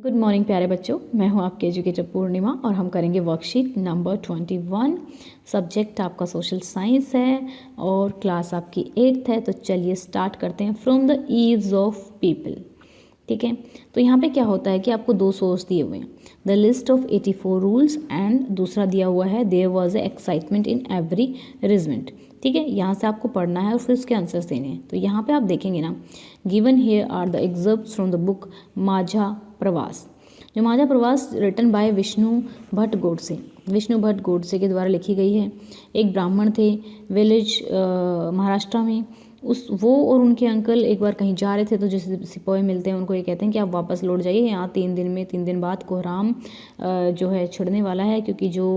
Good morning प्यारे बच्चों, मैं हूं आपके एजुकेटर पूर्णिमा और हम करेंगे वर्कशीट नंबर 21। सब्जेक्ट आपका सोशल साइंस है और क्लास आपकी 8th है। तो चलिए स्टार्ट करते हैं। From the eaves of people. ठीक है, तो यहाँ पे क्या होता है कि आपको दो सोर्स दिए हुए हैं, the list of 84 rules and दूसरा दिया हुआ है there was a excitement in every regiment. ठीक है, यहाँ से आपको पढ़ना है और फिर उसके आंसर्स देने हैं। तो यहाँ पे आप देखेंगे ना, given here are the excerpts from the book Majha Pravas. जो माझा प्रवास रिटन बाय विष्णु भट्ट गोडसे, विष्णु भट्ट गोडसे के द्वारा लिखी गई है। एक ब्राह्मण थे विलेज महाराष्ट्र में। वो और उनके अंकल एक बार कहीं जा रहे थे, तो जैसे सिपाही मिलते हैं उनको ये कहते हैं कि आप वापस लौट जाइए, यहाँ 3 दिन बाद कोहराम जो है छिड़ने वाला है, क्योंकि जो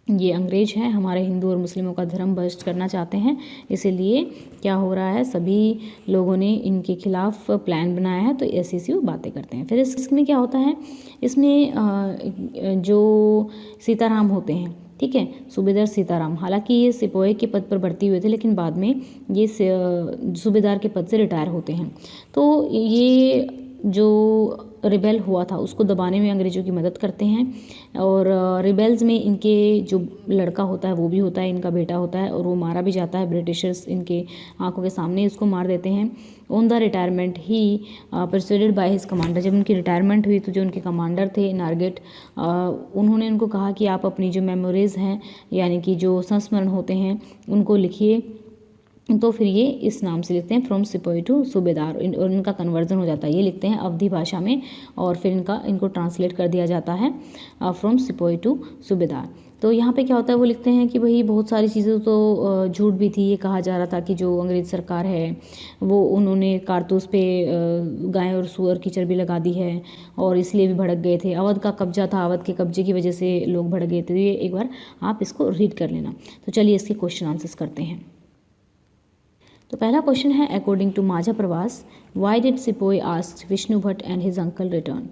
ये अंग्रेज हैं हमारे हिंदू और मुस्लिमों का धर्म भ्रष्ट करना चाहते हैं। इसीलिए क्या हो रहा है, सभी लोगों ने इनके खिलाफ प्लान बनाया है। तो ऐसी वो बातें करते हैं। फिर इसमें क्या होता है, इसमें जो सीताराम होते हैं, ठीक है, सूबेदार सीताराम, हालांकि ये सिपाही के पद पर भर्ती हुए थे, लेकिन बाद में ये सूबेदार के पद से रिटायर होते हैं। तो ये जो रिबेल हुआ था उसको दबाने में अंग्रेज़ों की मदद करते हैं। और रिबेल्स में इनके जो लड़का होता है वो भी होता है, इनका बेटा होता है, और वो मारा भी जाता है। ब्रिटिशर्स इनके आंखों के सामने इसको मार देते हैं। On the retirement he persuaded by his commander. जब उनकी रिटायरमेंट हुई तो जो उनके कमांडर थे नारगेट, उन्होंने उनको कहा कि आप अपनी जो मेमोरीज़ हैं, यानी कि जो संस्मरण होते हैं, उनको लिखिए। तो फिर ये इस नाम से लिखते हैं, फ्रॉम सिपाही टू सूबेदार, और इनका कन्वर्जन हो जाता है। ये लिखते हैं अवधी भाषा में और फिर इनको ट्रांसलेट कर दिया जाता है फ्रॉम सिपाही टू सूबेदार। तो यहाँ पे क्या होता है, वो लिखते हैं कि भाई बहुत सारी चीज़ें तो झूठ भी थी। ये कहा जा रहा था कि जो अंग्रेज़ सरकार है वो उन्होंने कारतूस पे गाय और सूअर की चर्बी लगा दी है, और इसलिए भी भड़क गए थे। अवध का कब्जा था, अवध के कब्जे की वजह से लोग भड़क गए थे। तो ये एक बार आप इसको रीड कर लेना। तो चलिए इसके क्वेश्चन आंसर्स करते हैं। तो पहला क्वेश्चन है, according to Majha Pravas why did sepoy ask Vishnu Bhatt and his uncle return.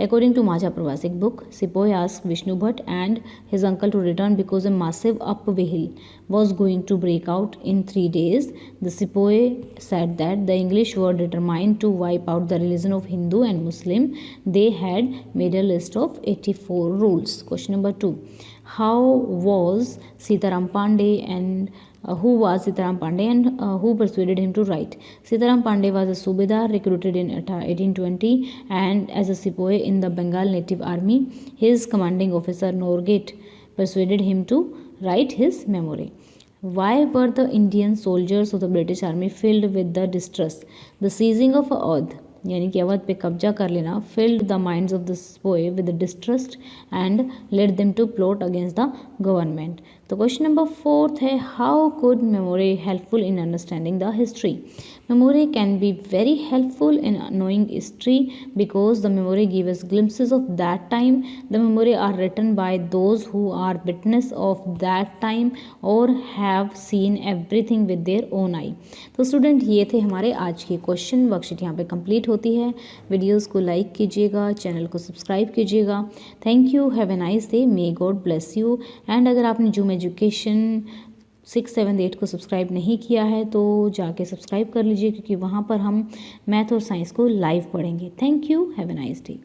According to Majha Pravas, एक book, sepoy ask Vishnu Bhatt and his uncle to return because a massive upheaval was going to break out in 3 days. The sepoy said that the English were determined to wipe out the religion of Hindu and Muslim. They had made a list of 84 rules. Question number 2, how was Sitaram Pandey and who was Sitaram Pandey and who persuaded him to write? Sitaram Pandey was a Subedar recruited in 1820 and as a sepoy in the Bengal Native Army. His commanding officer Norgate persuaded him to write his memory. Why were the Indian soldiers of the British Army filled with the distrust? The seizing of Awadh, यानी कि अवध पे कब्जा कर लेना, filled the minds of the sepoy with the distrust and led them to plot against the government. तो question number 4 है, how could memory helpful in understanding the history. Memory can be very helpful in knowing history because the memory gives us glimpses of that time. The memory are written by those who are witness of that time or have seen everything with their own eye. तो student ये थे हमारे आज के question. Worksheet यहाँ पे complete होती है। वीडियोस को लाइक कीजिएगा, चैनल को सब्सक्राइब कीजिएगा। Thank you, have a nice day, may God bless you. And अगर आपने जूम एजुकेशन 6, 7, 8 को सब्सक्राइब नहीं किया है तो जाके सब्सक्राइब कर लीजिए, क्योंकि वहाँ पर हम मैथ और साइंस को लाइव पढ़ेंगे। Thank you, have a nice day.